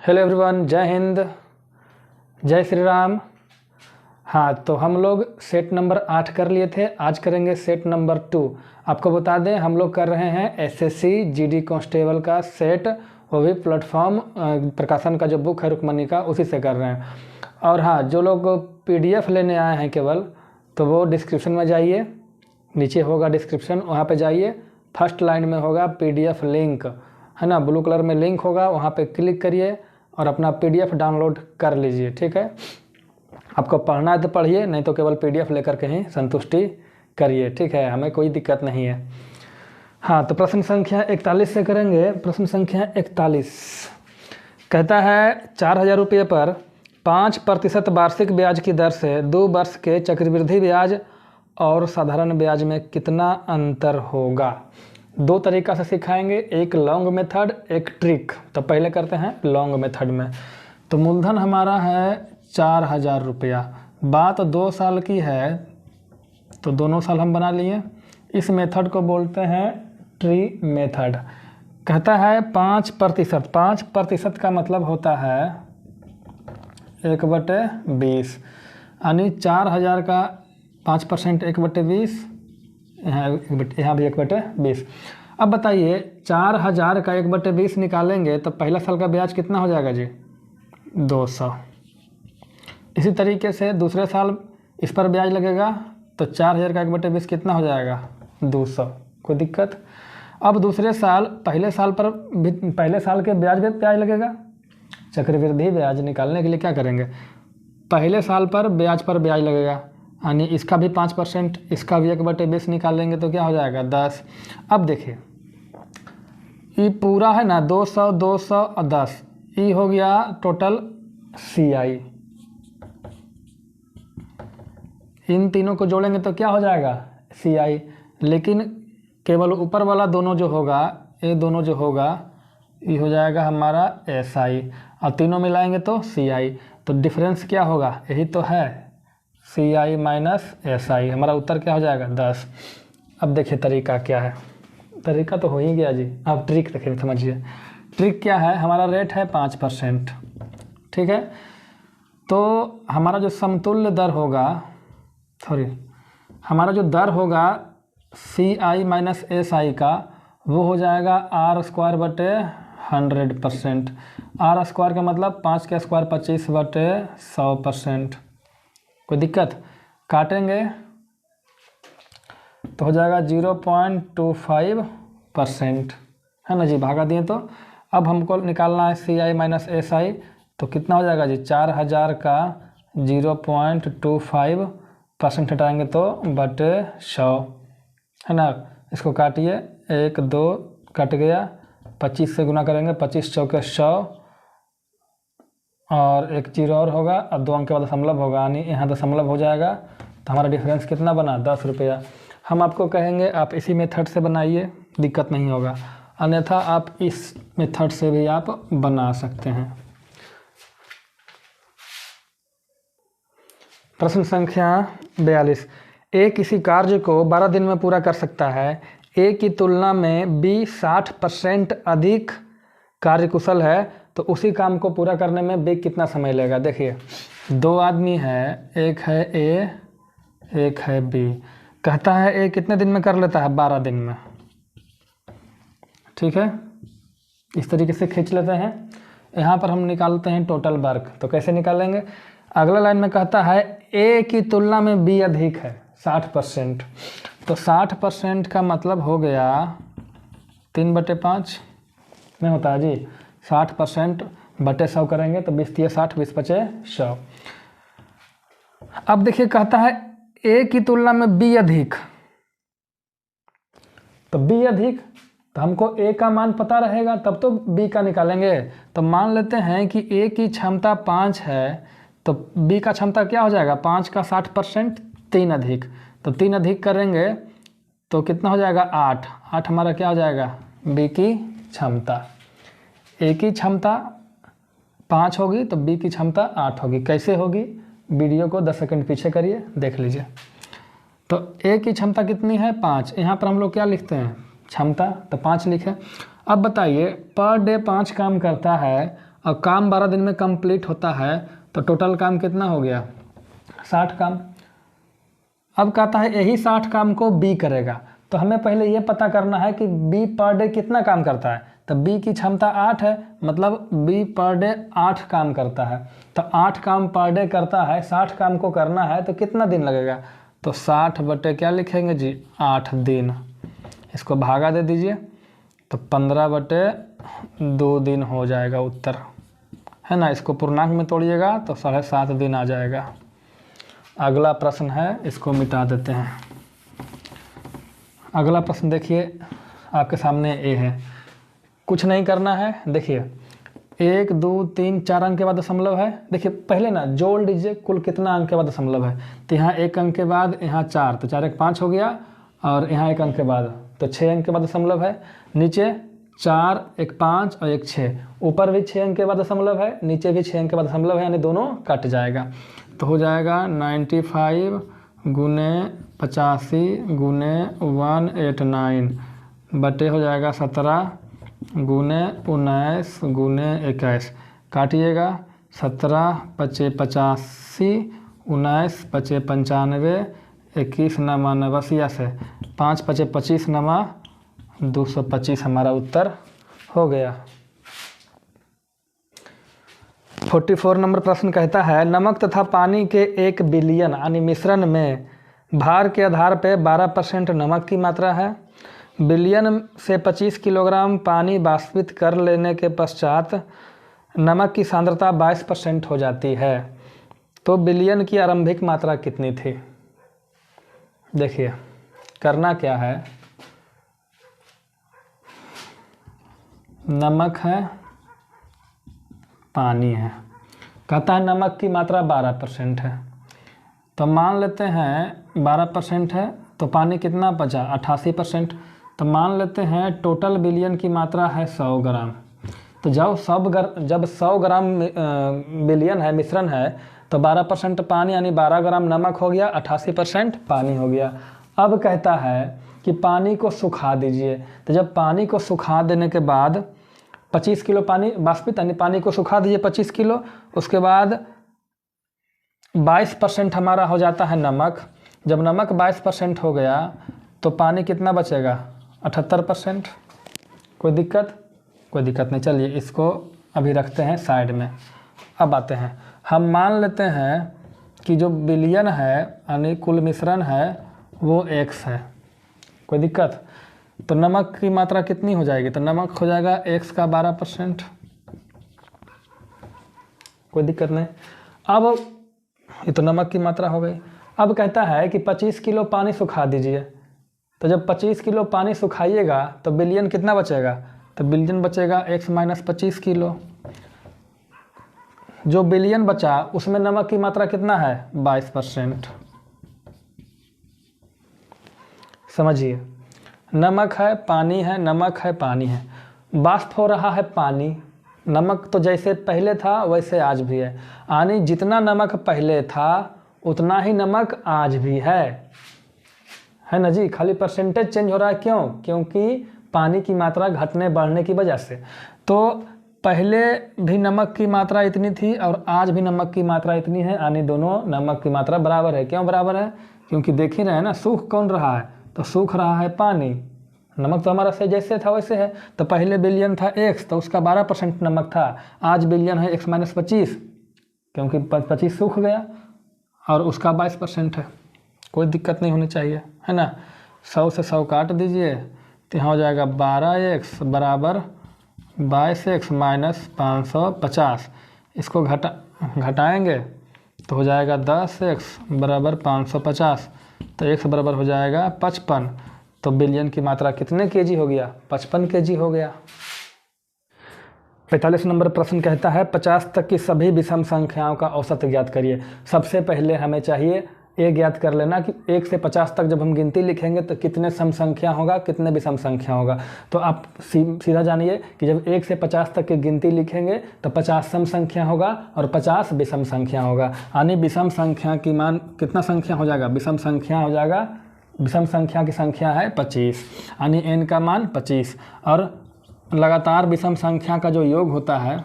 Hello everyone, जय हिंद, जय श्री राम। हाँ, तो हम लोग सेट नंबर 8 कर लिए थे, आज करेंगे सेट नंबर 2। आपको बता दें हम लोग कर रहे हैं एसएससी जीडी कांस्टेबल का सेट, वो भी प्लेटफॉर्म प्रकाशन का जो बुक है रुक्मणी का, उसी से कर रहे हैं। और हाँ, जो लोग पीडीएफ लेने आए हैं केवल, तो वो डिस्क्रिप्शन में जाइए, नीचे होगा डिस्क्रिप्शन, वहाँ पे जाइए, फर्स्ट लाइन में होगा पीडीएफ लिंक, है ना, ब्लू कलर में लिंक होगा, वहाँ पे क्लिक करिए और अपना पीडीएफ डाउनलोड कर लीजिए। ठीक है, आपको पढ़ना है तो पढ़िए, नहीं तो केवल पीडीएफ लेकर के ही संतुष्टि करिए। ठीक है, हमें कोई दिक्कत नहीं है। हाँ, तो प्रश्न संख्या 41 से करेंगे। प्रश्न संख्या 41 कहता है 4000 रुपये पर 5% वार्षिक ब्याज की दर से 2 वर्ष के चक्रवृद्धि ब्याज और साधारण ब्याज में कितना अंतर होगा। 2 तरीका से सिखाएंगे, एक लॉन्ग मेथड, एक ट्रिक। तो पहले करते हैं लॉन्ग मेथड में। तो मूलधन हमारा है 4000 रुपया, बात 2 साल की है, तो दोनों साल हम बना लिए। इस मेथड को बोलते हैं ट्री मेथड। कहता है 5%, 5% का मतलब होता है 1/20, यानी 4000 का 5% 1/20, यहाँ भी 1/20। अब बताइए 4000 का 1/20 निकालेंगे तो पहला साल का ब्याज कितना हो जाएगा जी, 200। इसी तरीके से दूसरे साल इस पर ब्याज लगेगा, तो 4000 का 1/20 कितना हो जाएगा, 200। कोई दिक्कत। अब दूसरे साल पहले साल के ब्याज पे ब्याज लगेगा। चक्रवृद्धि ब्याज निकालने के लिए क्या करेंगे, पहले साल पर ब्याज लगेगा, यानी इसका भी 5%, इसका भी 1/20 निकालेंगे तो क्या हो जाएगा, 10। अब देखिए ये पूरा है ना, 200, 200 और 10, ये हो गया टोटल CI। इन तीनों को जोड़ेंगे तो क्या हो जाएगा, CI। लेकिन केवल ऊपर वाला दोनों जो होगा, ये दोनों जो होगा, ये हो जाएगा हमारा SI, और तीनों मिलाएंगे तो CI। तो डिफरेंस क्या होगा, यही तो है, CI माइनस SI। हमारा उत्तर क्या हो जाएगा, 10। अब देखिए तरीका क्या है, तरीका तो हो ही गया जी। अब ट्रिक देखिए, समझिए ट्रिक क्या है। हमारा रेट है 5%, ठीक है। तो हमारा जो समतुल्य दर होगा, हमारा जो दर होगा CI माइनस SI का, वो हो जाएगा R²/100%। R² का मतलब 5 का स्क्वायर 25/100%। कोई दिक्कत। काटेंगे तो हो जाएगा 0.25%, है ना जी, भागा दिए तो। अब हमको निकालना है CI माइनस SI, तो कितना हो जाएगा जी, 4000 का 0.25% हटाएंगे तो बटे 100, है ना। इसको काटिए, 1 2 कट गया, 25 से गुना करेंगे, 25 चौके 100, और एक 0 और होगा, अब 2 अंक के बाद दशमलव होगा, यानी यहाँ दशमलव हो जाएगा। तो हमारा डिफरेंस कितना बना, 10 रुपया। हम आपको कहेंगे आप इसी मेथड से बनाइए, दिक्कत नहीं होगा, अन्यथा आप इस मेथड से भी आप बना सकते हैं। प्रश्न संख्या 42। A किसी कार्य को 12 दिन में पूरा कर सकता है, A की तुलना में B 60% अधिक कार्यकुशल है, तो उसी काम को पूरा करने में B कितना समय लेगा। देखिए 2 आदमी हैं, एक है A, एक है B। कहता है A कितने दिन में कर लेता है, 12 दिन में। ठीक है, इस तरीके से खींच लेते हैं। यहाँ पर हम निकालते हैं टोटल वर्क, तो कैसे निकालेंगे। अगला लाइन में कहता है A की तुलना में B अधिक है 60%, तो 60% का मतलब हो गया 3/5 में होता है जी। 60% बटे 100 करेंगे तो 20 × 60, 20 × 5 = 100। अब देखिए कहता है A की तुलना में B अधिक, तो B अधिक, तो हमको A का मान पता रहेगा तब तो B का निकालेंगे। तो मान लेते हैं कि A की क्षमता 5 है, तो B का क्षमता क्या हो जाएगा, 5 का 60%, 3 अधिक, तो 3 अधिक करेंगे तो कितना हो जाएगा, 8। 8 हमारा क्या हो जाएगा, B की क्षमता। A की क्षमता 5 होगी तो B की क्षमता 8 होगी। कैसे होगी, वीडियो को 10 सेकंड पीछे करिए, देख लीजिए। तो A की क्षमता कितनी है, 5। यहाँ पर हम लोग क्या लिखते हैं, क्षमता, तो 5 लिखे। अब बताइए पर डे 5 काम करता है और काम 12 दिन में कंप्लीट होता है, तो टोटल काम कितना हो गया? 60 काम। अब कहता है यही 60 काम को बी करेगा, तो हमें पहले ये पता करना है कि बी पर डे कितना काम करता है। तो बी की क्षमता 8 है, मतलब बी पर डे 8 काम करता है। तो 8 काम पर डे करता है, 60 काम को करना है तो कितना दिन लगेगा? तो 60 बटे क्या लिखेंगे जी? 8 दिन। इसको भागा दे दीजिए तो 15 बटे 2 दिन हो जाएगा उत्तर, है ना। इसको पूर्णांक में तोड़िएगा तो 7.5 दिन आ जाएगा। अगला प्रश्न है, इसको मिटा देते हैं। अगला प्रश्न देखिए आपके सामने ए है, कुछ नहीं करना है। देखिए 1 2 3 4 अंक के बाद दशमलव है। देखिए पहले ना जोड़ लीजिए कुल कितना अंक के बाद दशमलव है। तो यहाँ 1 अंक के बाद यहाँ 4, तो 4 1 5 हो गया, और यहाँ 1 अंक के बाद तो 6 अंक के बाद दशमलव है। नीचे 4 1 5 और 1 6, ऊपर भी 6 अंक के बाद दशमलव है, नीचे भी 6 अंक के बाद दशमलव है, यानी दोनों कट जाएगा। तो हो जाएगा 95 गुने 85 गुने 189 बटे हो जाएगा 17 गुने 19 गुने 21। काटिएगा 17 पचे 85, 19 पचे 95, 21 नमा 89, 5 पचे 25 नमा 225 हमारा उत्तर हो गया। 44 नंबर प्रश्न कहता है नमक तथा पानी के 1 बिलियन यानी मिश्रण में भार के आधार पर 12% नमक की मात्रा है। बिलियन से 25 किलोग्राम पानी वाष्पित कर लेने के पश्चात नमक की सांद्रता 22% हो जाती है, तो बिलियन की आरंभिक मात्रा कितनी थी? देखिए करना क्या है, नमक है, पानी है, कहता है नमक की मात्रा 12% है, तो मान लेते हैं 12% है, तो पानी कितना बचा? 88%। तो मान लेते हैं टोटल बिलियन की मात्रा है 100 ग्राम। तो जब 100 ग्राम बिलियन है, मिश्रण है, तो 12% पानी यानी 12 ग्राम नमक हो गया, 88% पानी हो गया। अब कहता है कि पानी को सुखा दीजिए। तो जब पानी को सुखा देने के बाद 25 किलो पानी वाष्पित यानी पानी को सुखा दीजिए 25 किलो, उसके बाद 22% हमारा हो जाता है नमक। जब नमक 22% हो गया तो पानी कितना बचेगा? 78%। कोई दिक्कत नहीं। चलिए इसको अभी रखते हैं साइड में। अब आते हैं, हम मान लेते हैं कि जो बिलियन है यानी कुल मिश्रण है वो x है। कोई दिक्कत? तो नमक की मात्रा कितनी हो जाएगी? तो नमक हो जाएगा x का 12%। कोई दिक्कत नहीं। अब ये तो नमक की मात्रा हो गई। अब कहता है कि 25 किलो पानी सुखा दीजिए। तो जब 25 किलो पानी सुखाइएगा तो बिलियन कितना बचेगा? तो बिलियन बचेगा x माइनस 25 किलो। जो बिलियन बचा उसमें नमक की मात्रा कितना है? 22%। समझिए, नमक है, पानी है, नमक है, पानी है, वाष्प हो रहा है पानी। नमक तो जैसे पहले था वैसे आज भी है, यानी जितना नमक पहले था उतना ही नमक आज भी है ना जी। खाली परसेंटेज चेंज हो रहा है, क्यों? क्योंकि पानी की मात्रा घटने बढ़ने की वजह से। तो पहले भी नमक की मात्रा इतनी थी और आज भी नमक की मात्रा इतनी है, यानी दोनों नमक की मात्रा बराबर है। क्यों बराबर है? क्योंकि देख ही रहे हैं ना, सूख कौन रहा है? तो सूख रहा है पानी। नमक तो हमारा से जैसे था वैसे है। तो पहले बिलियन था x, तो उसका 12% नमक था। आज बिलियन है x माइनस 25, क्योंकि 25 सूख गया और उसका 22% है। कोई दिक्कत नहीं होनी चाहिए, है ना। 100 से 100 काट दीजिए तो यहाँ हो जाएगा 12x बराबर 22x माइनस 550। इसको घटाएंगे तो हो जाएगा 10x बराबर 550। तो x बराबर हो जाएगा 55। तो बिलियन की मात्रा कितने केजी हो गया? 55 केजी हो गया। 45 नंबर प्रश्न कहता है 50 तक की सभी विषम संख्याओं का औसत ज्ञात करिए। सबसे पहले हमें चाहिए ये ज्ञात कर लेना कि 1 से 50 तक जब हम गिनती लिखेंगे तो कितने सम संख्या होगा, कितने विषम संख्या होगा। तो आप सीधा जानिए कि जब 1 से 50 तक की गिनती लिखेंगे तो 50 सम संख्या होगा और 50 विषम संख्या होगा। यानी विषम संख्या की मान कितना संख्या हो जाएगा? विषम संख्या हो जाएगा, विषम संख्या की संख्या है 25, यानी n का मान 25 और लगातार विषम संख्या का जो योग होता है,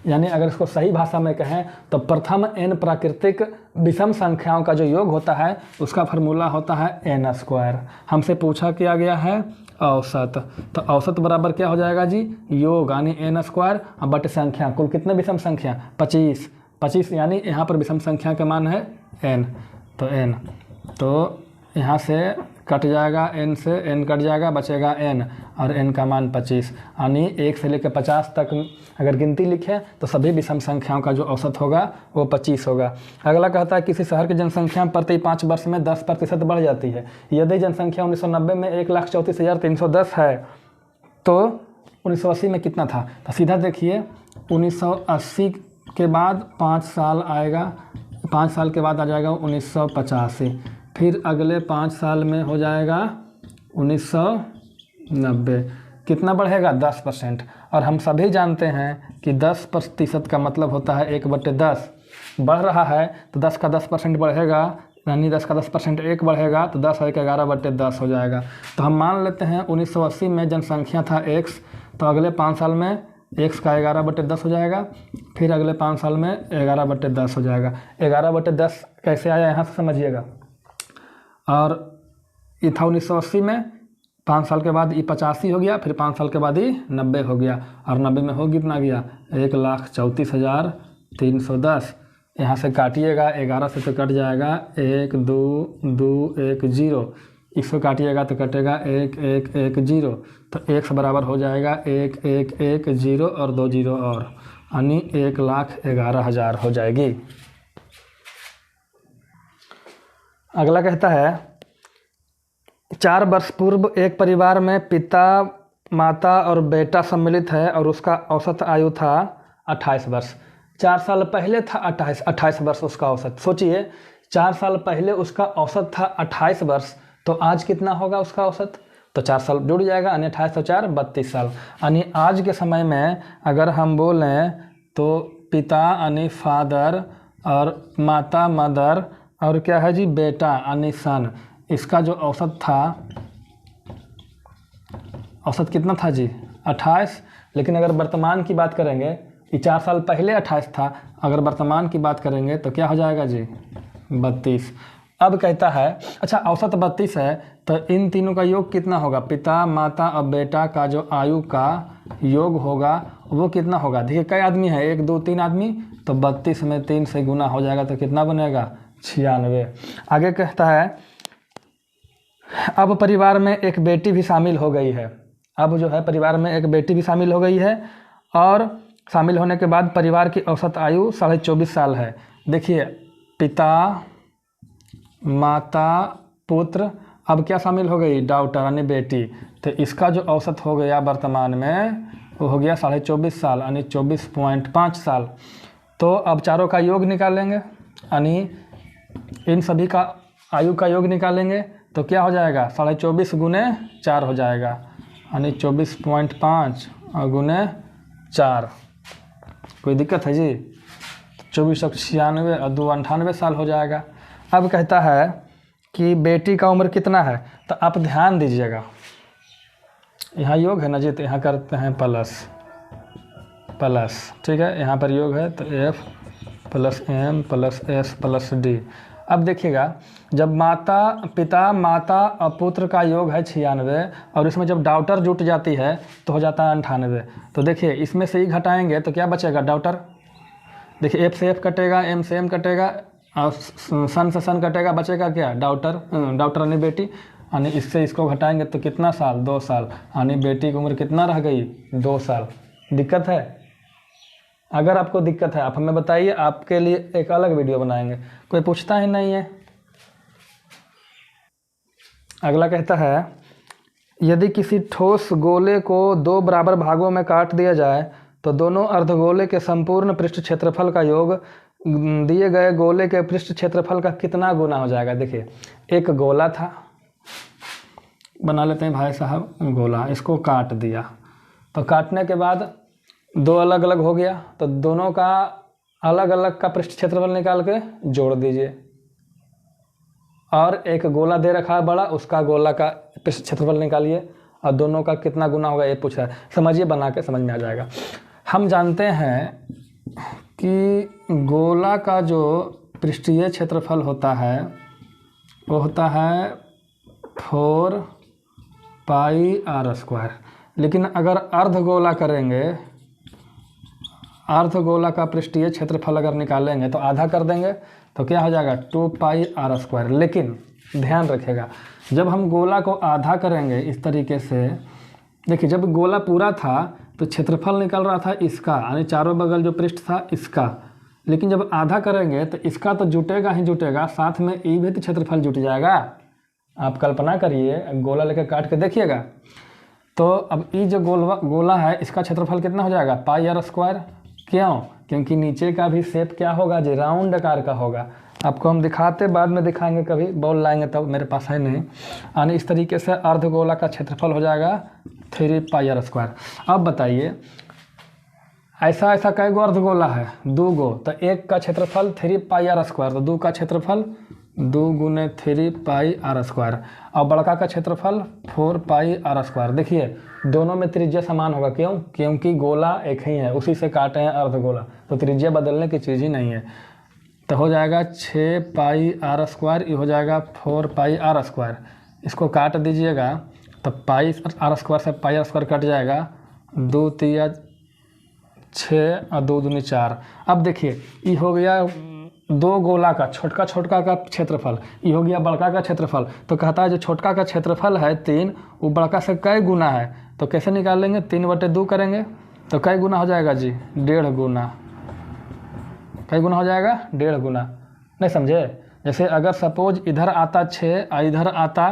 यानी अगर इसको सही भाषा में कहें तो प्रथम n प्राकृतिक विषम संख्याओं का जो योग होता है उसका फार्मूला होता है n स्क्वायर। हमसे पूछा किया गया है औसत, तो औसत बराबर क्या हो जाएगा जी, योग यानी n स्क्वायर बटे संख्या, कुल कितने विषम संख्या 25 यानी यहाँ पर विषम संख्या का मान है n, तो n, तो यहाँ से कट जाएगा n से n कट जाएगा, बचेगा n और n का मान 25, यानी 1 से लेकर 50 तक अगर गिनती लिखें तो सभी विषम संख्याओं का जो औसत होगा वो 25 होगा। अगला कहता है किसी शहर की जनसंख्या प्रति 5 वर्ष में 10% बढ़ जाती है। यदि जनसंख्या 1990 में 1,34,310 है तो 1980 में कितना था, तो सीधा देखिए 1980 के बाद 5 साल आएगा, 5 साल के बाद आ जाएगा 1985, फिर अगले 5 साल में हो जाएगा 1990, कितना बढ़ेगा 10%। और हम सभी जानते हैं कि 10% का मतलब होता है 1/10, बढ़ रहा है तो 10 का 10% बढ़ेगा, यानी 10 का 10% 1 बढ़ेगा तो 10 और 1 11/10 हो जाएगा। तो हम मान लेते हैं 1980 में जनसंख्या था x, तो अगले 5 साल में x का 11/10 हो जाएगा, फिर अगले 5 साल में 11/10 हो जाएगा। 11/10 कैसे आया यहाँ से समझिएगा। और ये था 1980 में, 5 साल के बाद ये 85 हो गया, फिर 5 साल के बाद ये 90 हो गया, और 90 में हो कितना गया 1,34,310। यहाँ से काटिएगा 11 से तो कट जाएगा 1 2 2 1 0, इसको काटिएगा तो कटेगा 1 1 1 0, तो x बराबर हो जाएगा 1 1 1 0 और 2 0 और, यानी 1,11,000 हो जाएगी। अगला कहता है 4 वर्ष पूर्व एक परिवार में पिता, माता और बेटा सम्मिलित है और उसका औसत आयु था 28 वर्ष। 4 साल पहले था 28 वर्ष उसका औसत। सोचिए 4 साल पहले उसका औसत था 28 वर्ष, तो आज कितना होगा उसका औसत, तो 4 साल जुड़ जाएगा, यानी 28 तो 4 32 साल। यानी आज के समय में अगर हम बोलें तो पिता यानी फादर और माता मदर और क्या है जी बेटा यानी सन, इसका जो औसत था, औसत कितना था जी 28। लेकिन अगर वर्तमान की बात करेंगे, ये 4 साल पहले 28 था, अगर वर्तमान की बात करेंगे तो क्या हो जाएगा जी 32। अब कहता है अच्छा औसत 32 है तो इन तीनों का योग कितना होगा, पिता माता और बेटा का जो आयु का योग होगा वो कितना होगा। देखिए कई आदमी है, 1 2 3 आदमी, तो 32 में 3 से गुना हो जाएगा तो कितना बनेगा 96। आगे कहता है अब परिवार में एक बेटी भी शामिल हो गई है। अब जो है परिवार में एक बेटी भी शामिल हो गई है और शामिल होने के बाद परिवार की औसत आयु 24.5 साल है। देखिए पिता माता पुत्र, अब क्या शामिल हो गई डॉटर यानी बेटी, तो इसका जो औसत हो गया वर्तमान में वो हो गया 24.5 साल यानी 24.5 साल। तो अब चारों का योग निकालेंगे, यानी इन सभी का आयु का योग निकालेंगे तो क्या हो जाएगा 24.5 गुने 4 हो जाएगा, यानी 24.5 और गुने 4। कोई दिक्कत है जी, 2496 और 2 98 साल हो जाएगा। अब कहता है कि बेटी का उम्र कितना है, तो आप ध्यान दीजिएगा यहाँ योग है ना जी, तो यहाँ करते हैं प्लस, ठीक है, यहाँ पर योग है तो F + M + S + D। अब देखिएगा जब माता पिता माता और पुत्र का योग है 96 और इसमें जब डॉटर जुट जाती है तो हो जाता है 98। तो देखिए इसमें से ही घटाएंगे तो क्या बचेगा डॉटर, देखिए F से F कटेगा, M से M कटेगा और सन से सन कटेगा, बचेगा क्या डॉटर यानी बेटी, यानी इससे इसको घटाएंगे तो कितना साल 2 साल, यानी बेटी की उम्र कितना रह गई 2 साल। दिक्कत है, अगर आपको दिक्कत है आप हमें बताइए, आपके लिए एक अलग वीडियो बनाएंगे, कोई पूछता ही नहीं है। अगला कहता है यदि किसी ठोस गोले को 2 बराबर भागों में काट दिया जाए तो दोनों अर्धगोले के संपूर्ण पृष्ठ क्षेत्रफल का योग दिए गए गोले के पृष्ठ क्षेत्रफल का कितना गुना हो जाएगा। देखिए एक गोला था, बना लेते हैं भाई साहब गोला, इसको काट दिया तो काटने के बाद 2 अलग अलग हो गया, तो दोनों का अलग अलग का पृष्ठ क्षेत्रफल निकाल के जोड़ दीजिए। और एक गोला दे रखा है बड़ा, उसका गोला का पृष्ठ क्षेत्रफल निकालिए और दोनों का कितना गुना होगा ये पूछ रहा है। समझिए, बना के समझ में आ जाएगा। हम जानते हैं कि गोला का जो पृष्ठीय क्षेत्रफल होता है वो होता है 4 पाई आर स्क्वायर। लेकिन अगर अर्धगोला करेंगे, अर्धगोला का पृष्ठीय क्षेत्रफल अगर निकालेंगे तो आधा कर देंगे तो क्या हो जाएगा 2 पाई आर स्क्वायर। लेकिन ध्यान रखिएगा, जब हम गोला को आधा करेंगे इस तरीके से, देखिए जब गोला पूरा था तो क्षेत्रफल निकल रहा था इसका, यानी चारों बगल जो पृष्ठ था इसका। लेकिन जब आधा करेंगे तो इसका तो जुटेगा ही जुटेगा, साथ में ये भी तो क्षेत्रफल जुट जाएगा। आप कल्पना करिए, गोला लेकर काट के देखिएगा। तो अब ये जो गोला है इसका क्षेत्रफल कितना हो जाएगा पाई आर स्क्वायर। क्यों? क्योंकि नीचे का भी शेप क्या होगा जी, राउंड आकार का होगा। आपको हम दिखाते, बाद में दिखाएंगे, कभी बॉल लाएंगे तब, मेरे पास है नहीं। यानी इस तरीके से अर्धगोला का क्षेत्रफल हो जाएगा 3 पाई आर स्क्वायर। अब बताइए, ऐसा कई गो अर्धगोला है? 2 गो। तो एक का क्षेत्रफल 3 पाई आर स्क्वायर, तो 2 का क्षेत्रफल 2 गुने 3 पाई आर स्क्वायर। और बड़का का क्षेत्रफल 4 पाई आर स्क्वायर। देखिए दोनों में त्रिज्या समान होगा। क्यों? क्योंकि गोला एक ही है, उसी से काटे हैं अर्धगोला, तो त्रिज्या बदलने की चीज़ ही नहीं है। तो हो जाएगा 6 पाई आर स्क्वायर, ये हो जाएगा 4 पाई आर स्क्वायर। इसको काट दीजिएगा तो पाई आर स्क्वायर से पाई आर स्क्वायर कट जाएगा, 2 तिया 6 और 2 दूनी 4। अब देखिए ये हो गया 2 गोला का छोटका का क्षेत्रफल, ये हो गया बड़का का क्षेत्रफल। तो कहता है जो छोटका का क्षेत्रफल है 3, वो बड़का से कई गुना है। तो कैसे निकालेंगे? 3/2 करेंगे तो कई गुना हो जाएगा जी? 1.5 गुना। कई गुना हो जाएगा? 1.5 गुना। नहीं समझे? जैसे अगर सपोज इधर आता 6 और इधर आता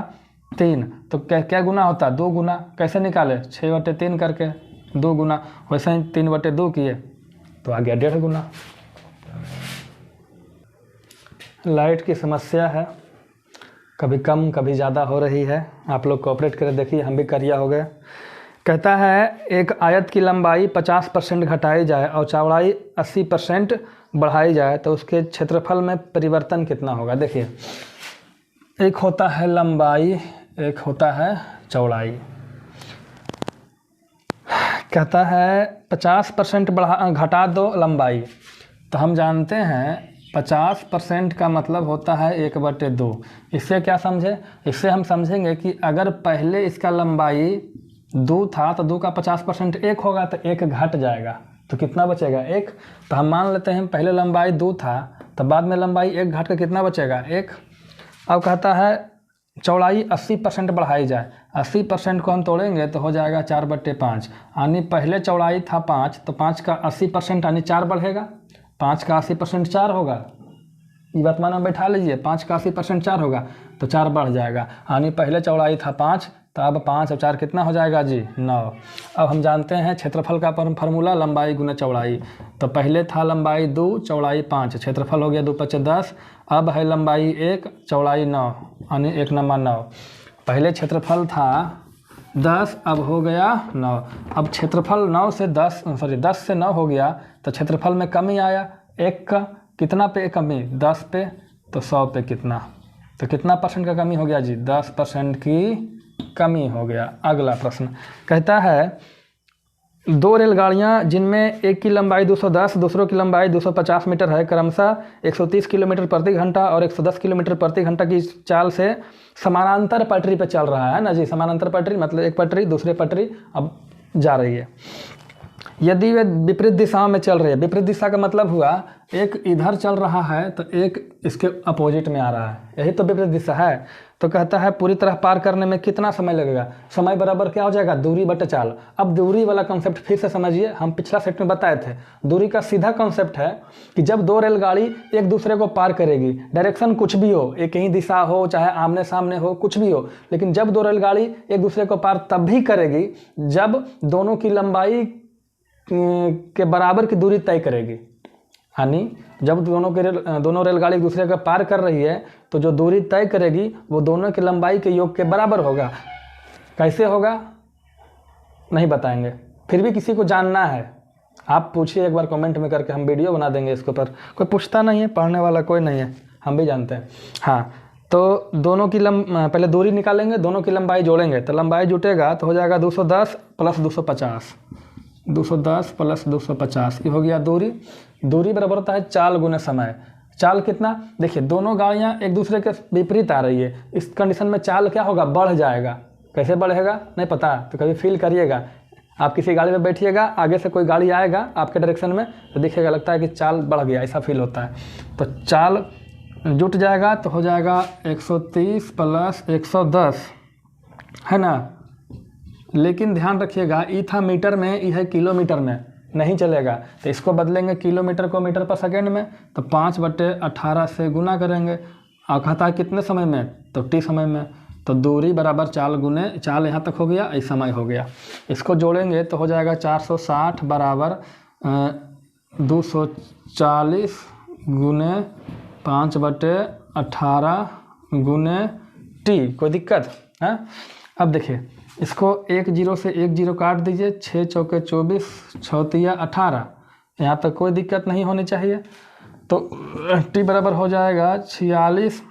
3, तो क्या गुना होता? 2 गुना। कैसे निकाले? 6/3 करके 2 गुना। वैसे ही 3/2 किए तो आ गया 1.5 गुना। लाइट की समस्या है, कभी कम कभी ज़्यादा हो रही है। आप लोग कोऑपरेट करें, देखिए हम भी करिया हो गए। कहता है एक आयत की लंबाई 50% घटाई जाए और चौड़ाई 80% बढ़ाई जाए तो उसके क्षेत्रफल में परिवर्तन कितना होगा। देखिए एक होता है लंबाई, एक होता है चौड़ाई। कहता है 50% घटा दो लंबाई। तो हम जानते हैं 50% का मतलब होता है 1/2। इससे क्या समझे? इससे हम समझेंगे कि अगर पहले इसका लंबाई 2 था तो 2 का 50% 1 होगा, तो 1 घट जाएगा तो कितना बचेगा? 1। तो हम मान लेते हैं पहले लंबाई 2 था तो बाद में लंबाई 1 घट कर कितना बचेगा? 1। अब कहता है चौड़ाई 80% बढ़ाई जाए। 80% को हम तोड़ेंगे तो हो जाएगा 4/5। यानी पहले चौड़ाई था 5, तो 5 का 80% यानी 4 बढ़ेगा। 5 का 80% 4 होगा। ये बात मान में बैठा लीजिए, 5 का 80% 4 होगा तो 4 बढ़ जाएगा। यानी पहले चौड़ाई था 5, तो अब 5 और 4 कितना हो जाएगा जी? 9। अब हम जानते हैं क्षेत्रफल का फार्मूला लंबाई गुना चौड़ाई। तो पहले था लंबाई 2, चौड़ाई 5, क्षेत्रफल हो गया 2 × 5 = 10। अब है लंबाई 1, चौड़ाई 9, यानी 1 × 9। पहले क्षेत्रफल था 10, अब हो गया 9। अब क्षेत्रफल 10 से 9 हो गया तो क्षेत्रफल में कमी आया। 1 का कितना पे कमी? 10 पे। तो 100 पे कितना? तो कितना परसेंट का कमी हो गया जी? 10% की कमी हो गया। अगला प्रश्न कहता है 2 रेलगाड़ियां जिनमें एक की लंबाई 210, दूसरों की लंबाई 250 मीटर है, क्रमशः 130 किलोमीटर प्रति घंटा और 110 किलोमीटर प्रति घंटा की चाल से समानांतर पटरी पे चल रहा है ना जी। समानांतर पटरी मतलब एक पटरी दूसरे पटरी अब जा रही है। यदि वे विपरीत दिशाओं में चल रही है, विपरीत दिशा का मतलब हुआ एक इधर चल रहा है तो एक इसके अपोजिट में आ रहा है, यही तो विपरीत दिशा है। तो कहता है पूरी तरह पार करने में कितना समय लगेगा? समय बराबर क्या हो जाएगा? दूरी बटे चाल। अब दूरी वाला कॉन्सेप्ट फिर से समझिए, हम पिछला सेट में बताए थे। दूरी का सीधा कॉन्सेप्ट है कि जब 2 रेलगाड़ी एक दूसरे को पार करेगी, डायरेक्शन कुछ भी हो, एक ही दिशा हो चाहे आमने सामने हो, कुछ भी हो, लेकिन जब 2 रेलगाड़ी एक दूसरे को पार तब भी करेगी जब दोनों की लंबाई के बराबर की दूरी तय करेगी। यानी जब दोनों रेलगाड़ी एक दूसरे का पार कर रही है तो जो दूरी तय करेगी वो दोनों की लंबाई के योग के बराबर होगा। कैसे होगा नहीं बताएंगे, फिर भी किसी को जानना है आप पूछिए एक बार कमेंट में करके, हम वीडियो बना देंगे इसके ऊपर। कोई पूछता नहीं है, पढ़ने वाला कोई नहीं है, हम भी जानते हैं। हाँ तो दोनों की पहले दूरी निकालेंगे, दोनों की लंबाई जोड़ेंगे तो लंबाई जुटेगा तो हो जाएगा 210 प्लस 250, 210 प्लस 250 ये हो गया दूरी। दूरी बराबर होता है चाल गुने समय। चाल कितना, देखिए दोनों गाड़ियाँ एक दूसरे के विपरीत आ रही है, इस कंडीशन में चाल क्या होगा, बढ़ जाएगा। कैसे बढ़ेगा नहीं पता तो कभी फील करिएगा। आप किसी गाड़ी में बैठिएगा, आगे से कोई गाड़ी आएगा आपके डायरेक्शन में तो दिखेगा, लगता है कि चाल बढ़ गया, ऐसा फील होता है। तो चाल जुट जाएगा तो हो जाएगा 130 प्लस 110, है ना। लेकिन ध्यान रखिएगा ई था मीटर में, ई है किलोमीटर में, नहीं चलेगा। तो इसको बदलेंगे किलोमीटर को मीटर पर सेकेंड में, तो 5/18 से गुना करेंगे। और कहता है कितने समय में, तो टी समय में। तो दूरी बराबर चाल गुने, चाल यहाँ तक हो गया, इस समय हो गया। इसको जोड़ेंगे तो हो जाएगा 460 बराबर 240 गुने 5/18 गुने टी। कोई दिक्कत है? अब देखिए इसको 1 0 से 1 0 काट दीजिए, 6 चौके 24, 6 तिया 18, यहाँ तक कोई दिक्कत नहीं होनी चाहिए। तो टी बराबर हो जाएगा 46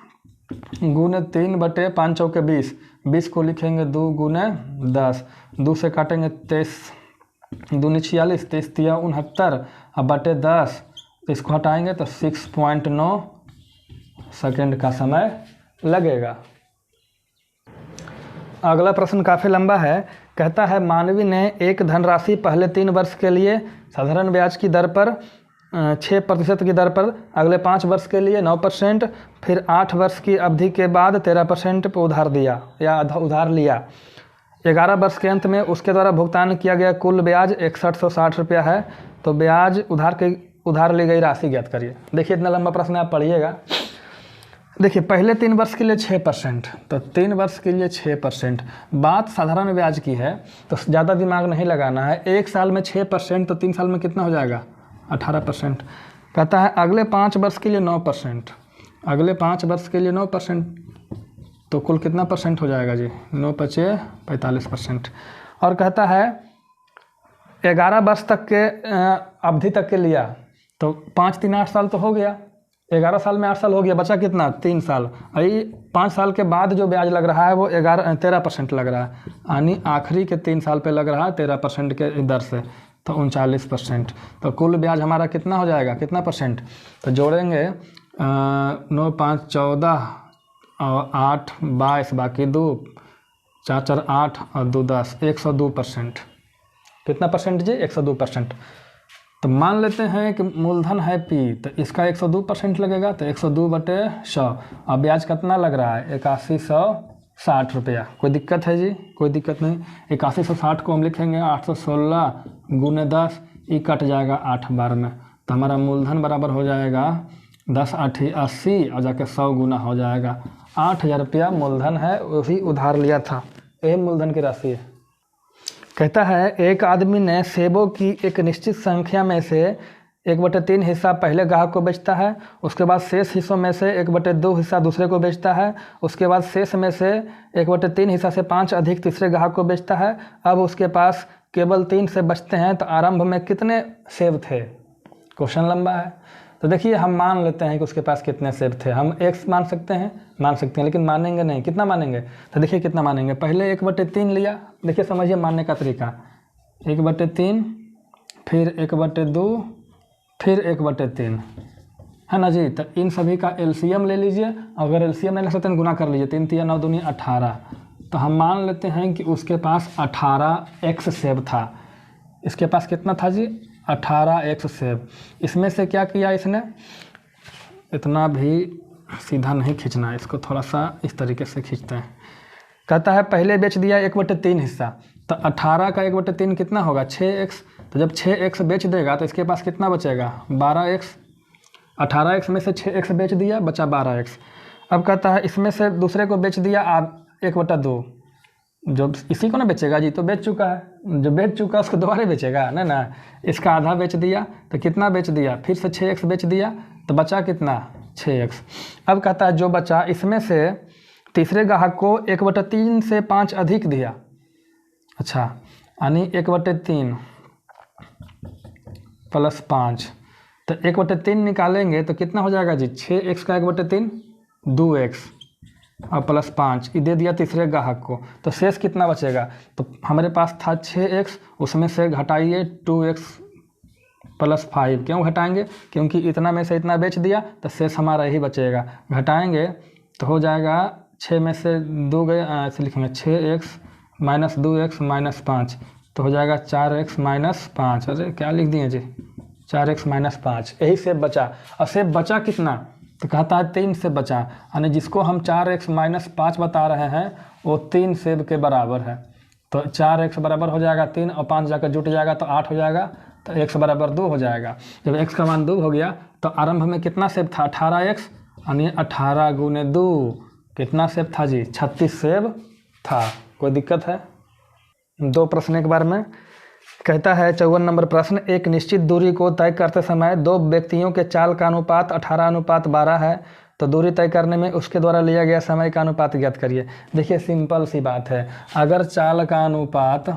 गुने 3/5 चौके 20, 20 को लिखेंगे 2 गुने 10, 2 से काटेंगे 23 दूनी 46, 23 तिया 69 अब बटे 10, तो इसको हटाएंगे तो 6.9 सेकेंड का समय लगेगा। अगला प्रश्न काफ़ी लंबा है। कहता है मानवी ने एक धनराशि पहले 3 वर्ष के लिए साधारण ब्याज की दर पर 6% की दर पर, अगले 5 वर्ष के लिए 9%, फिर 8 वर्ष की अवधि के बाद 13% पर उधार दिया या उधार लिया। 11 वर्ष के अंत में उसके द्वारा भुगतान किया गया कुल ब्याज 6160 रुपया है। तो ब्याज उधार ली गई राशि ज्ञात करिए। देखिए इतना लंबा प्रश्न आप पढ़िएगा। देखिए पहले 3 वर्ष के लिए 6%, तो 3 वर्ष के लिए 6%। बात साधारण ब्याज की है तो ज़्यादा दिमाग नहीं लगाना है। 1 साल में 6% तो 3 साल में कितना हो जाएगा, 18%। कहता है अगले 5 वर्ष के लिए 9%, अगले 5 वर्ष के लिए 9%, तो कुल कितना परसेंट हो जाएगा जी, 9 बचे 45%। और कहता है 11 वर्ष तक के अवधि तक के लिया, तो 5 3 8 साल तो हो गया, 11 साल में 8 साल हो गया, बचा कितना 3 साल। अभी 5 साल के बाद जो ब्याज लग रहा है वो 13% लग रहा है, यानी आखिरी के 3 साल पे लग रहा है 13% के दर से, तो 39%। तो कुल ब्याज हमारा कितना हो जाएगा, कितना परसेंट, तो जोड़ेंगे 9 5 14 और 8 22 बाकी 2 4 4 8 और 2 10, 102%। कितना परसेंट जी, 102%। तो मान लेते हैं कि मूलधन है P, तो इसका 102% लगेगा, तो 102/100। अब ब्याज कितना लग रहा है, 8160 रुपया। कोई दिक्कत है जी, कोई दिक्कत नहीं। 8160 को हम लिखेंगे 816 गुने 10, ये कट जाएगा 8 बार में, तो हमारा मूलधन बराबर हो जाएगा 10 8 80 और जाके 100 गुना हो जाएगा। 8000 रुपया मूलधन है, वही उधार लिया था, यही मूलधन की राशि है। कहता है एक आदमी ने सेबों की एक निश्चित संख्या में से 1/3 हिस्सा पहले ग्राहक को बेचता है, उसके बाद शेष हिस्सों में से 1/2 हिस्सा दूसरे को बेचता है, उसके बाद शेष में से 1/3 हिस्सा से 5 अधिक तीसरे ग्राहक को बेचता है। अब उसके पास केवल 3 सेब बचते हैं, तो आरंभ में कितने सेब थे। क्वेश्चन लंबा है, तो देखिए हम मान लेते हैं कि उसके पास कितने सेब थे। हम x मान सकते हैं, लेकिन मानेंगे नहीं। कितना मानेंगे, तो देखिए कितना मानेंगे। पहले 1/3 लिया, देखिए समझिए मानने का तरीका, 1/3 फिर 1/2 फिर 1/3, है ना जी। तो इन सभी का एलसीएम ले लीजिए, अगर एलसीएम नहीं ले सकते गुना कर लीजिए, 3 3 9 दूनी 18। तो हम मान लेते हैं कि उसके पास 18x सेब था। इसके पास कितना था जी, 18x सेब। इसमें से क्या किया इसने, इतना भी सीधा नहीं खींचना है, इसको थोड़ा सा इस तरीके से खींचते हैं। कहता है पहले बेच दिया 1/3 हिस्सा, तो 18 का 1/3 कितना होगा, 6x। तो जब 6x बेच देगा तो इसके पास कितना बचेगा, 12x। 18x में से 6x बेच दिया, बचा 12x। अब कहता है इसमें से दूसरे को बेच दिया 1/2, जो इसी को ना बेचेगा जी, तो बेच चुका है, जो बेच चुका है उसको दोबारा बेचेगा ना। इसका आधा बेच दिया, तो कितना बेच दिया, फिर से 6x बेच दिया, तो बचा कितना, 6x। अब कहता है जो बचा इसमें से तीसरे ग्राहक को 1/3 से 5 अधिक दिया। अच्छा, यानी 1/3 प्लस 5, तो 1/3 निकालेंगे तो कितना हो जाएगा जी, 6x का 1/3 2x, और +5 ये दे दिया तीसरे ग्राहक को, तो शेष कितना बचेगा? तो हमारे पास था 6x, उसमें से घटाइए 2x + 5। क्यों घटाएंगे? क्योंकि इतना में से इतना बेच दिया तो शेष हमारा यही बचेगा। घटाएंगे तो हो जाएगा 6 में से 2 गए, ऐसे लिखेंगे 6x - 2x - 5, तो हो जाएगा 4x - 5। अरे क्या लिख दिए जी, 4x - 5, यही सेब बचा। और सेब बचा कितना? तो कहता है 3 सेब बचा, यानी जिसको हम 4x - 5 बता रहे हैं वो 3 सेब के बराबर है। तो 4x बराबर हो जाएगा 3 और 5 जाकर जुट जाएगा तो 8 हो जाएगा, तो x बराबर 2 हो जाएगा। जब x का मान 2 हो गया तो आरंभ में कितना सेब था? 18x, यानी 18 × 2 कितना सेब था जी? 36 सेब था। कोई दिक्कत है? 2 प्रश्न एक बार में। कहता है 54 नंबर प्रश्न, एक निश्चित दूरी को तय करते समय 2 व्यक्तियों के चाल का अनुपात 18:12 है, तो दूरी तय करने में उसके द्वारा लिया गया समय का अनुपात ज्ञात करिए। देखिए सिंपल सी बात है, अगर चाल का अनुपात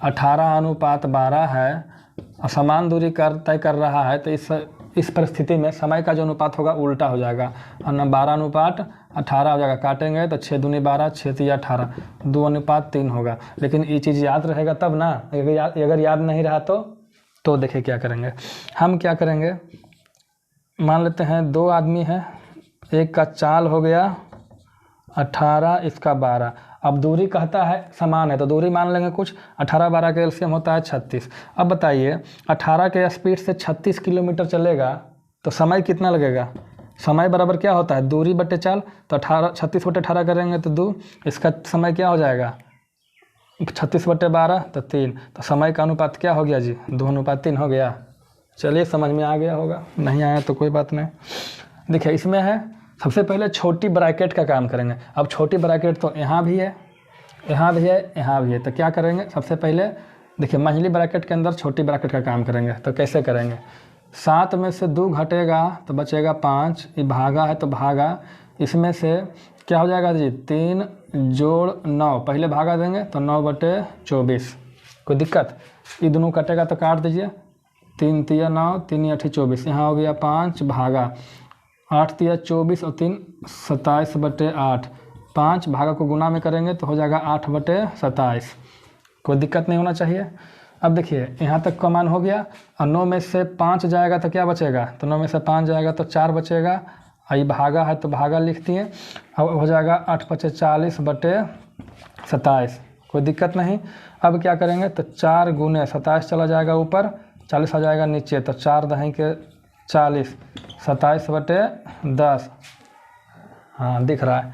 18:12 है और समान दूरी तय कर रहा है तो इस परिस्थिति में समय का जो अनुपात होगा उल्टा हो जाएगा, और 12:18 हो जाएगा। काटेंगे तो 6 दूनी 12, 6 तिया 18, 2:3 होगा। लेकिन ये चीज़ याद रहेगा तब ना, अगर याद नहीं रहा तो देखिए क्या करेंगे। हम क्या करेंगे, मान लेते हैं 2 आदमी हैं, एक का चाल हो गया 18, इसका 12। अब दूरी कहता है समान है तो दूरी मान लेंगे कुछ, 18-12 का एलसीएम होता है 36। अब बताइए 18 के स्पीड से 36 किलोमीटर चलेगा तो समय कितना लगेगा? समय बराबर क्या होता है? दूरी बटे चाल। तो 36/18 करेंगे तो 2, इसका समय क्या हो जाएगा? 36/12 तो 3। तो समय का अनुपात क्या हो गया जी? 2:3 हो गया। चलिए समझ में आ गया होगा, नहीं आया तो कोई बात नहीं। देखिए इसमें है, सबसे पहले छोटी ब्रैकेट का काम करेंगे। अब छोटी ब्रैकेट तो यहाँ भी है, यहाँ भी है, यहाँ भी है, तो क्या करेंगे? सबसे पहले देखिए मझली ब्रैकेट के अंदर छोटी ब्रैकेट का काम करेंगे। तो कैसे करेंगे? 7 में से 2 घटेगा तो बचेगा 5, ये भागा है तो भागा, इसमें से क्या हो जाएगा जी? 3 जोड़ 9, पहले भागा देंगे तो 9/24। कोई दिक्कत? ये दोनों कटेगा तो काट दीजिए, 3 तिया 9, 3 8 24, यहाँ हो गया 5 भागा 8 तिया 24 और 3 27/8। 5 भागा को गुना में करेंगे तो हो जाएगा 8/27। कोई दिक्कत नहीं होना चाहिए। अब देखिए यहाँ तक का मान हो गया, और 9 में से 5 जाएगा तो क्या बचेगा? तो 9 में से 5 जाएगा तो 4 बचेगा, और ये भागा है तो भागा लिख दिए। अब हो जाएगा 8/40/27। कोई दिक्कत नहीं। अब क्या करेंगे? तो 4 × 27 चला जाएगा ऊपर, 40 आ जाएगा नीचे, तो 4 दही के 40, 27/10। हाँ दिख रहा है।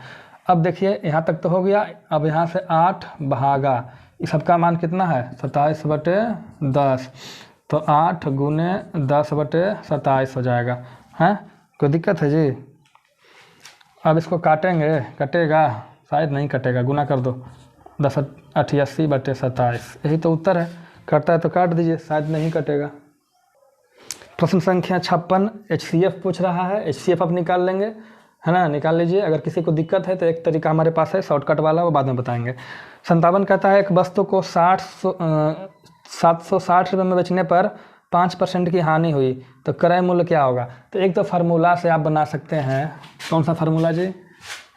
अब देखिए यहाँ तक तो हो गया। अब यहाँ से 8 भागा, इस सबका मान कितना है? 27/10, तो 8 × 10/27 हो जाएगा। हैं? कोई दिक्कत है जी? अब इसको काटेंगे, कटेगा? शायद नहीं कटेगा, गुना कर दो, 10/88/27, यही तो उत्तर है। कटता है तो काट दीजिए, शायद नहीं कटेगा। प्रश्न संख्या 56 HCF पूछ रहा है। HCF आप निकाल लेंगे, है ना? निकाल लीजिए। अगर किसी को दिक्कत है तो एक तरीका हमारे पास है शॉर्टकट वाला, वो बाद में बताएंगे। 57 कहता है एक वस्तु को 760 रुपये में बेचने पर 5% की हानि हुई तो क्रय मूल्य क्या होगा? तो एक तो फार्मूला से आप बना सकते हैं। कौन सा फार्मूला जी?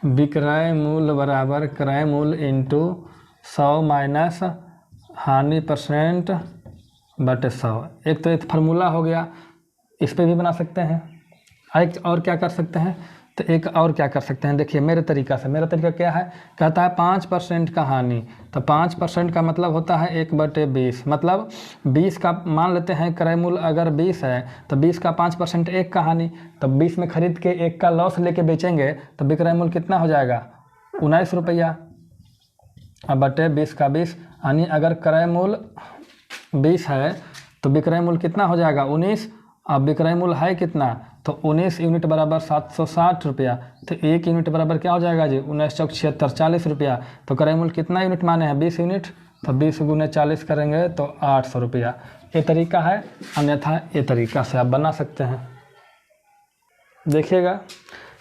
विक्रय मूल्य बराबर क्रय मूल्य इंटू 100 माइनस हानि %/100। एक तो एक फार्मूला हो गया, इस पे भी बना सकते हैं। एक और क्या कर सकते हैं? तो एक और क्या कर सकते हैं, देखिए मेरे तरीका से। मेरा तरीका क्या है? कहता है 5% का हानि, तो 5% का मतलब होता है 1/20। मतलब 20 का मान लेते हैं क्रय मूल्य अगर 20 है तो 20 का 5% 1 का हानि, तो 20 में खरीद के 1 का लॉस लेके बेचेंगे तो विक्रय मूल्य कितना हो जाएगा? 19 रुपया। अब बटे 20 का 20, यानी अगर क्रय मूल्य 20 है तो विक्रय मूल्य कितना हो जाएगा? 19। अब विक्रय मूल्य है कितना? तो 19 यूनिट बराबर 760 रुपया। तो 1 यूनिट बराबर क्या हो जाएगा जी? 19 चौक 76, 40 रुपया। तो क्रय मूल्य कितना यूनिट माने हैं? 20 यूनिट। तो 20 × 40 करेंगे तो 800 रुपया। ये तरीका है, अन्यथा ये तरीका से आप बना सकते हैं। देखिएगा,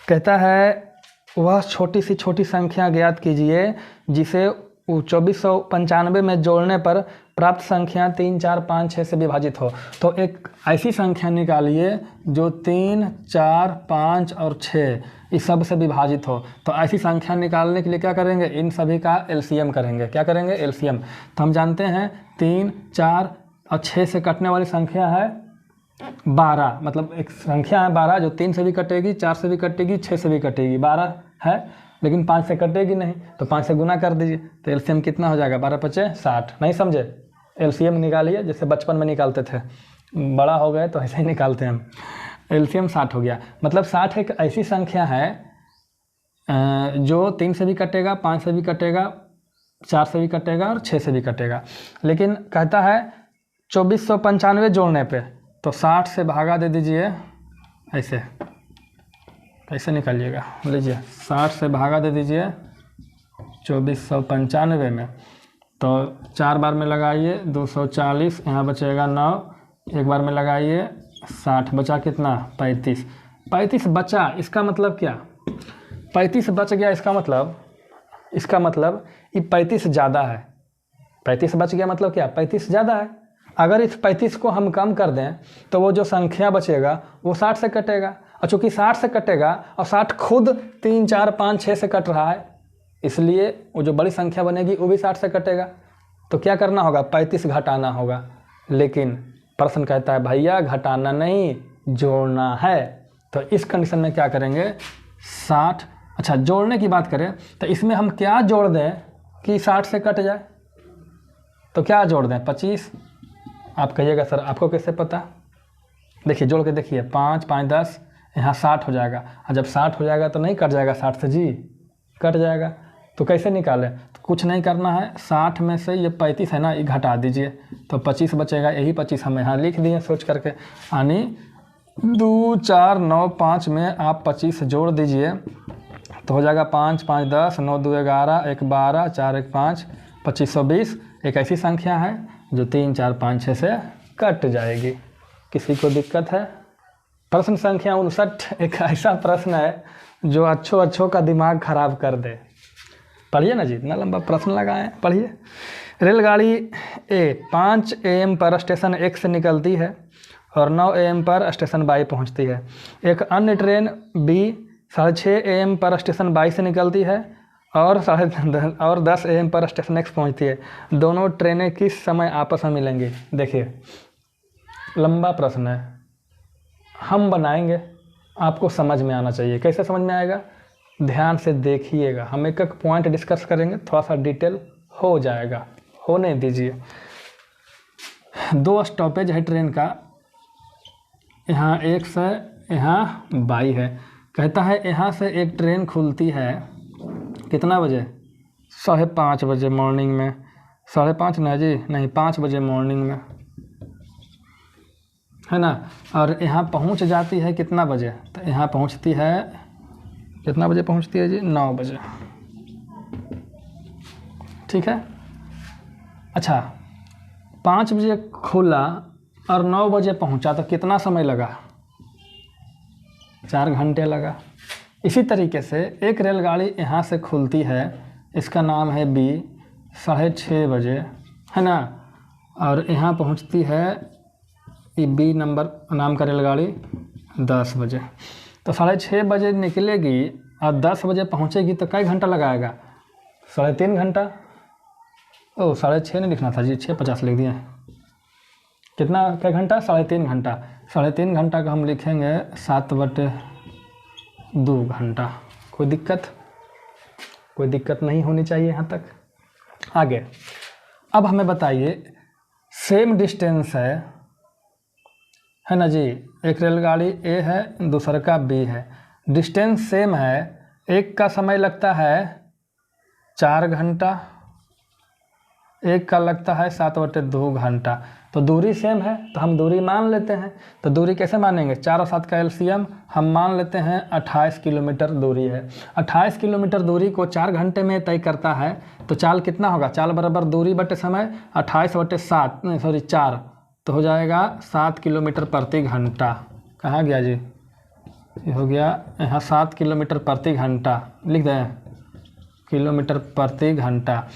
कहता है वह छोटी सी छोटी संख्या ज्ञात कीजिए जिसे 2495 में जोड़ने पर प्राप्त संख्या 3, 4, 5, 6 से विभाजित हो। तो एक ऐसी संख्या निकालिए जो 3, 4, 5 और 6 इस सब से विभाजित हो। तो ऐसी संख्या निकालने के लिए क्या करेंगे, इन सभी का एलसीएम करेंगे। क्या करेंगे, एलसीएम। तो हम जानते हैं 3, 4 और 6 से कटने वाली संख्या है 12, मतलब एक संख्या है 12 जो 3 से भी कटेगी, 4 से भी कटेगी, 6 से भी कटेगी, 12 है, लेकिन 5 से कटेगी नहीं, तो 5 से गुना कर दीजिए। तो एलसीएम कितना हो जाएगा, 12 पचे 60। नहीं समझे, एलसीएम निकालिए जैसे बचपन में निकालते थे, बड़ा हो गए तो ऐसे ही निकालते हैं हम। एलसीएम 60 हो गया। मतलब 60 एक ऐसी संख्या है जो 3 से भी कटेगा, 5 से भी कटेगा, 4 से भी कटेगा और 6 से भी कटेगा। लेकिन कहता है 2495 जोड़ने पे, तो 60 से भागा दे दीजिए, ऐसे कैसे निकालिएगा, लीजिए 60 से भागा दे दीजिए 2495 में, तो 4 बार में लगाइए 240, यहाँ बचेगा 9, एक बार में लगाइए 60, बचा कितना 35। 35 बचा, इसका मतलब क्या, 35 बच गया, इसका मतलब ये 35 ज़्यादा है। 35 बच गया मतलब क्या, 35 ज़्यादा है। अगर इस 35 को हम कम कर दें तो वो जो संख्या बचेगा वो 60 से कटेगा, और चूँकि 60 से कटेगा और 60 खुद 3, 4, 5, 6 से कट रहा है, इसलिए वो जो बड़ी संख्या बनेगी वो भी 60 से कटेगा। तो क्या करना होगा, 35 घटाना होगा। लेकिन प्रश्न कहता है भैया घटाना नहीं, जोड़ना है। तो इस कंडीशन में क्या करेंगे, 60, अच्छा जोड़ने की बात करें तो इसमें हम क्या जोड़ दें कि 60 से कट जाए, तो क्या जोड़ दें, 25। आप कहिएगा सर आपको कैसे पता, देखिए जोड़ के देखिए, 5, 5, 10, यहाँ 60 हो जाएगा, और जब 60 हो जाएगा तो नहीं कट जाएगा 60 से, जी कट जाएगा। तो कैसे निकालें, तो कुछ नहीं करना है, 60 में से ये 35 है ना, ये घटा दीजिए, तो 25 बचेगा। यही 25 हम यहाँ लिख दिए सोच करके, यानी 2, 4, 9, 5 में आप 25 जोड़ दीजिए, तो हो जाएगा 5, 5, 10, 9, 2, 11, 1, 12, 4, 1, 5, 2520। एक ऐसी संख्या है जो 3, 4, 5, 6 से कट जाएगी। किसी को दिक्कत है? प्रश्न संख्या 59 एक ऐसा प्रश्न है जो अच्छों का दिमाग खराब कर दे। पढ़िए ना जी, इतना लंबा प्रश्न लगाए, पढ़िए। रेलगाड़ी ए 5 AM पर स्टेशन X से निकलती है और 9 AM पर स्टेशन Y पहुंचती है। एक अन्य ट्रेन B 6:30 AM पर स्टेशन Y से निकलती है और 10 AM पर स्टेशन X पहुंचती है। दोनों ट्रेनें किस समय आपस में मिलेंगी? देखिए लंबा प्रश्न है, हम बनाएंगे, आपको समझ में आना चाहिए। कैसे समझ में आएगा, ध्यान से देखिएगा, हम एक एक पॉइंट डिस्कस करेंगे, थोड़ा सा डिटेल हो जाएगा, होने दीजिए। 2 स्टॉपेज है ट्रेन का, यहाँ X है, यहाँ Y है। कहता है यहाँ से एक ट्रेन खुलती है कितना बजे, 5:30 बजे मॉर्निंग में, 5:30 ना जी, नहीं 5 बजे मॉर्निंग में, है ना। और यहाँ पहुँच जाती है कितना बजे, तो यहाँ पहुँचती है कितना बजे पहुँचती है जी, 9 बजे, ठीक है। अच्छा 5 बजे खुला और 9 बजे पहुँचा, तो कितना समय लगा, 4 घंटे लगा। इसी तरीके से एक रेलगाड़ी यहाँ से खुलती है, इसका नाम है B 6:30 बजे, है ना, और यहाँ पहुँचती है ये B नंबर नाम का रेलगाड़ी 10 बजे। तो 6:30 बजे निकलेगी और 10 बजे पहुँचेगी, तो कई घंटा लगाएगा, 3.5 घंटा। ओ 6:30 नहीं लिखना था जी, 6:50 लिख दिए। कितना, कई घंटा, 3.5 घंटा। 3.5 घंटा का हम लिखेंगे 7/2 घंटा। कोई दिक्कत नहीं होनी चाहिए यहाँ तक। आगे अब हमें बताइए, सेम डिस्टेंस है ना जी, एक रेलगाड़ी A है, दूसरा का B है, डिस्टेंस सेम है, एक का समय लगता है 4 घंटा, एक का लगता है 7/2 घंटा। तो दूरी सेम है तो हम दूरी मान लेते हैं। तो दूरी कैसे मानेंगे, 4 और 7 का एलसीएम हम मान लेते हैं 28 किलोमीटर दूरी है। 28 किलोमीटर दूरी को 4 घंटे में तय करता है, तो चाल कितना होगा, चाल बराबर दूरी बटे समय, 4, तो हो जाएगा 7 किलोमीटर प्रति घंटा। कहाँ गया जी, ये हो गया यहाँ 7 किलोमीटर प्रति घंटा, लिख दें किलोमीटर प्रति घंटा।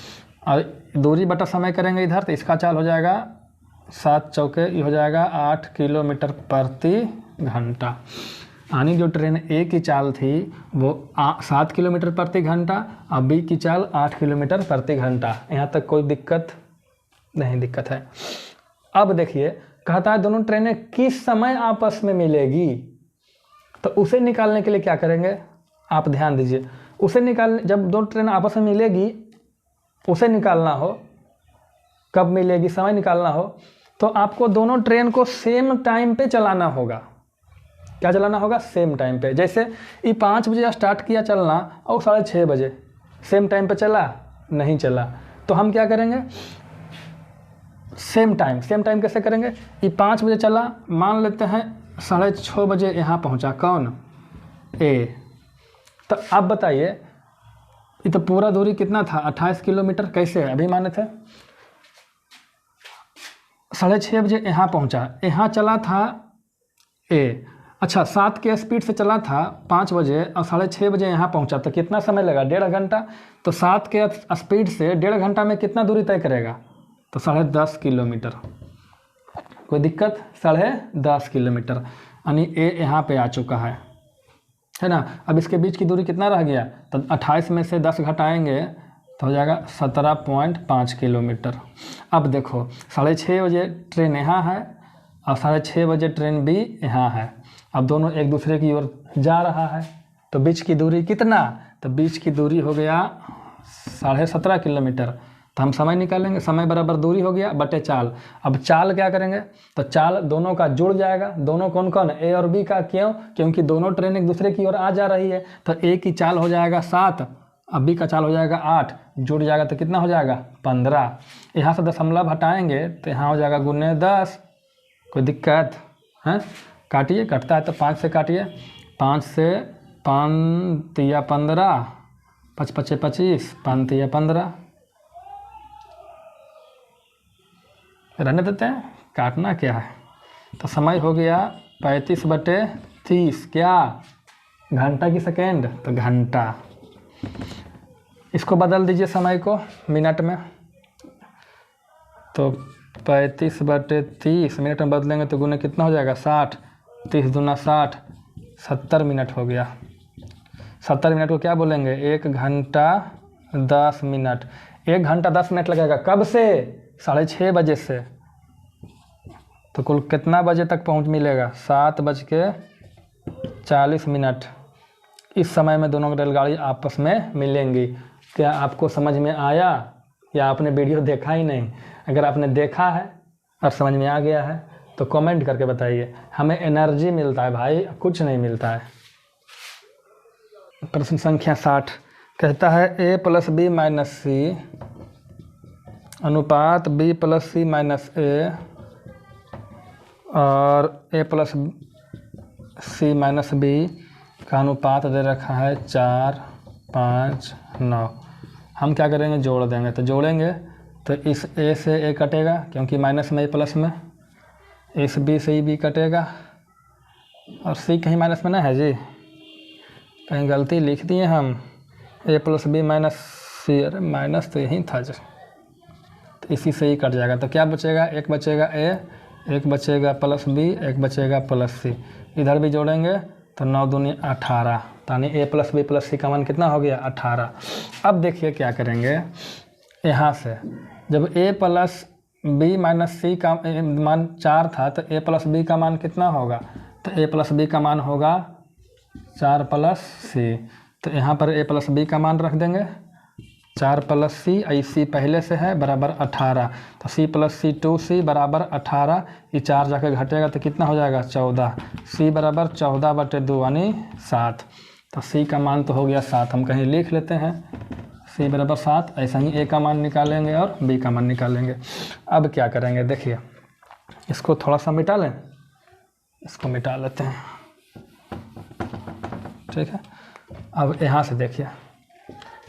और दूरी बटा समय करेंगे इधर, तो इसका चाल हो जाएगा 7 चौके ये हो जाएगा 8 किलोमीटर प्रति घंटा। यानी जो ट्रेन ए की चाल थी वो 7 किलोमीटर प्रति घंटा और बी की चाल 8 किलोमीटर प्रति घंटा। यहाँ तक कोई दिक्कत नहीं दिक्कत है। अब देखिए कहता है दोनों ट्रेनें किस समय आपस में मिलेगी, तो उसे निकालने के लिए क्या करेंगे आप ध्यान दीजिए। उसे जब दो ट्रेन आपस में मिलेगी उसे निकालना हो, कब मिलेगी समय निकालना हो, तो आपको दोनों ट्रेन को सेम टाइम पे चलाना होगा। क्या चलाना होगा? सेम टाइम पे। जैसे ये 5 बजे स्टार्ट किया चलना और 6:30 बजे, सेम टाइम पे चला? नहीं चला। तो हम क्या करेंगे? सेम टाइम कैसे करेंगे? ये 5 बजे चला, मान लेते हैं 6:30 बजे यहाँ पहुँचा कौन? ए। तो आप बताइए ये तो पूरा दूरी कितना था? 28 किलोमीटर। कैसे? अभी माने थे 6:30 बजे यहाँ पहुँचा, यहाँ चला था ए। अच्छा 7 के स्पीड से चला था 5 बजे और 6:30 बजे यहाँ पहुँचा, तो कितना समय लगा? 1.5 घंटा। तो 7 के स्पीड से 1.5 घंटा में कितना दूरी तय करेगा? तो 10.5 किलोमीटर। कोई दिक्कत? 10.5 किलोमीटर। यानी ए यहाँ पे आ चुका है ना। अब इसके बीच की दूरी कितना रह गया? तो 28 में से 10 घटाएंगे तो हो जाएगा 17.5 किलोमीटर। अब देखो 6:30 बजे ट्रेन यहाँ है और 6:30 बजे ट्रेन भी यहाँ है। अब दोनों एक दूसरे की ओर जा रहा है, तो बीच की दूरी कितना? तो बीच की दूरी हो गया 17.5 किलोमीटर। तो हम समय निकालेंगे, समय बराबर दूरी हो गया बटे चाल। अब चाल क्या करेंगे? तो चाल दोनों का जुड़ जाएगा। दोनों कौन कौन? ए और बी का। क्यों? क्योंकि दोनों ट्रेन एक दूसरे की ओर आ जा रही है। तो ए की चाल हो जाएगा 7 और बी का चाल हो जाएगा 8, जुड़ जाएगा तो कितना हो जाएगा? 15। यहाँ से दशमलव हटाएंगे तो यहाँ हो जाएगा गुने 10। कोई दिक्कत है? काटिए, कटता है तो 5 से काटिए। 5 से 5 तिया 15, 5 पचे 25, 5 तिया 15। रहने देते हैं, काटना क्या है। तो समय हो गया 35/30। क्या? घंटा की सेकेंड? तो घंटा। इसको बदल दीजिए समय को मिनट में। तो 35/30 मिनट में बदलेंगे तो गुने कितना हो जाएगा? 60। 30 दूना 60, 70 मिनट हो गया। 70 मिनट को क्या बोलेंगे? 1 घंटा 10 मिनट। 1 घंटा 10 मिनट लगेगा। कब से? 6:30 बजे से। तो कुल कितना बजे तक पहुँच मिलेगा? 7:40। इस समय में दोनों रेलगाड़ी आपस में मिलेंगी। क्या आपको समझ में आया या आपने वीडियो देखा ही नहीं? अगर आपने देखा है और समझ में आ गया है तो कमेंट करके बताइए। हमें एनर्जी मिलता है भाई, कुछ नहीं मिलता है। प्रश्न संख्या 60 कहता है a + b - c अनुपात b + c - a और a + c - b का अनुपात दे रखा है 4, 5, 9। हम क्या करेंगे? जोड़ देंगे। तो जोड़ेंगे तो इस a से a कटेगा क्योंकि माइनस में प्लस में, इस b से b कटेगा और c कहीं माइनस में ना है जी, कहीं गलती लिख दिए हम। a + b - c, अरे माइनस तो यहीं था जी, तो इसी से ही कट जाएगा। तो क्या बचेगा? एक बचेगा a, एक बचेगा +b, एक बचेगा +c। इधर भी जोड़ेंगे तो 9 दूनी 18, यानी a + b + c का मान कितना हो गया? 18। अब देखिए क्या करेंगे, यहाँ से जब a + b - c का मान 4 था तो a + b का मान कितना होगा? तो a + b का मान होगा 4 + c। तो यहाँ पर a + b का मान रख देंगे 4 + c, c पहले से है बराबर 18। तो c + c 2c बराबर 18। ये 4 जाकर घटेगा तो कितना हो जाएगा? 14। c बराबर 14/2 यानी 7। तो c का मान तो हो गया 7। हम कहीं लिख लेते हैं c बराबर 7। ऐसा ही a का मान निकालेंगे और b का मान निकालेंगे। अब क्या करेंगे? देखिए इसको थोड़ा सा मिटा लें, इसको मिटा लेते हैं, ठीक है। अब यहाँ से देखिए,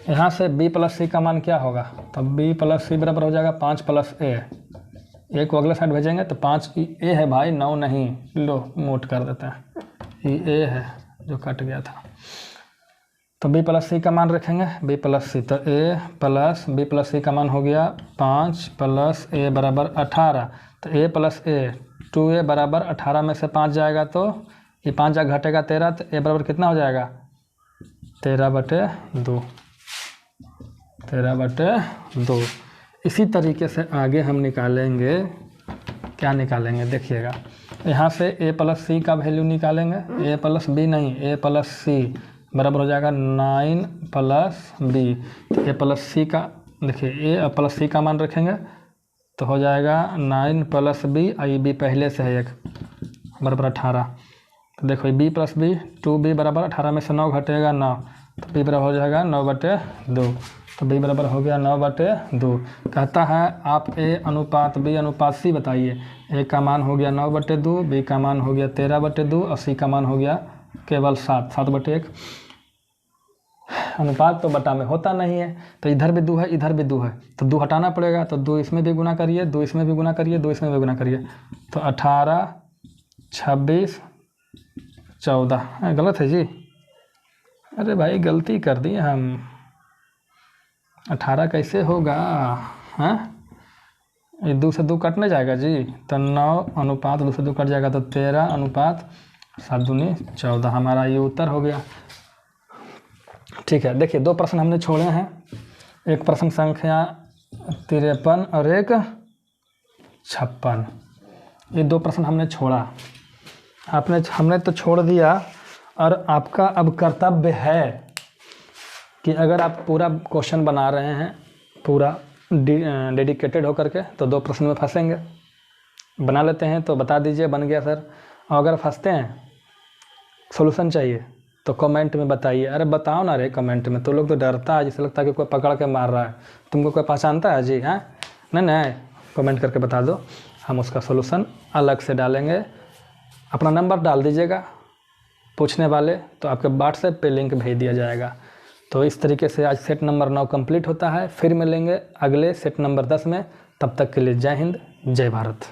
यहाँ से b + c का मान क्या होगा? तो b + c बराबर हो जाएगा 5 + a। a को अगले साइड भेजेंगे तो 5 a है भाई, 9 नहीं। लो नोट कर देते हैं, ये a है जो कट गया था। तो बी प्लस सी का मान रखेंगे, बी प्लस सी, तो ए प्लस बी प्लस सी का मान हो गया 5 प्लस ए बराबर 18। तो ए प्लस ए 2a बराबर 18 में से 5 जाएगा तो ये 5 जा घटेगा 13, तो ए बराबर कितना हो जाएगा 13/2, 13/2। इसी तरीके से आगे हम निकालेंगे, क्या निकालेंगे देखिएगा, यहाँ से a प्लस सी का वैल्यू निकालेंगे, a प्लस बी नहीं, a प्लस सी बराबर हो जाएगा 9 प्लस बी। ए प्लस सी का देखिए a प्लस सी का मान रखेंगे तो हो जाएगा 9 प्लस बी, आई बी पहले से है 1 बराबर 18। तो देखो बी प्लस बी 2b बराबर 18 में से 9 घटेगा 9, तो b बराबर हो जाएगा 9/2। तो b बराबर हो गया 9/2। कहता है आप a अनुपात b अनुपात c बताइए। a का मान हो गया 9/2, b का मान हो गया 13/2 और c का मान हो गया केवल 7/1। अनुपात तो बटा में होता नहीं है, तो इधर भी 2 है इधर भी 2 है, तो 2 हटाना पड़ेगा, तो 2 इसमें भी गुना करिए, 2 इसमें भी गुना करिए, 2 इसमें भी गुना करिए, तो 18 26 14। गलत है जी, अरे भाई गलती कर दी हम, 18 कैसे होगा, हाँ ये 2 से 2 कटने जाएगा जी, तो 9 अनुपात 2 से 2 कट जाएगा, तो 13 अनुपात 7 दूनी 14 हमारा ये उत्तर हो गया। ठीक है, देखिए 2 प्रश्न हमने छोड़े हैं, एक प्रश्न संख्या 53 और एक 56। ये 2 प्रश्न हमने छोड़ा, हमने तो छोड़ दिया, और आपका अब कर्तव्य है कि अगर आप पूरा क्वेश्चन बना रहे हैं पूरा डेडिकेटेड होकर के, तो 2 प्रश्न में फंसेंगे। बना लेते हैं तो बता दीजिए बन गया सर, और अगर फंसते हैं सॉल्यूशन चाहिए तो कमेंट में बताइए। अरे बताओ ना रे कमेंट में, तो लोग तो डरता है, जैसे लगता है कि कोई पकड़ के मार रहा है। तुमको कोई पहचानता है जी, हाँ नहीं कमेंट करके बता दो, हम उसका सॉल्यूशन अलग से डालेंगे। अपना नंबर डाल दीजिएगा पूछने वाले, तो आपके व्हाट्सएप पे लिंक भेज दिया जाएगा। तो इस तरीके से आज सेट नंबर 9 कंप्लीट होता है। फिर मिलेंगे अगले सेट नंबर 10 में, तब तक के लिए जय हिंद जय भारत।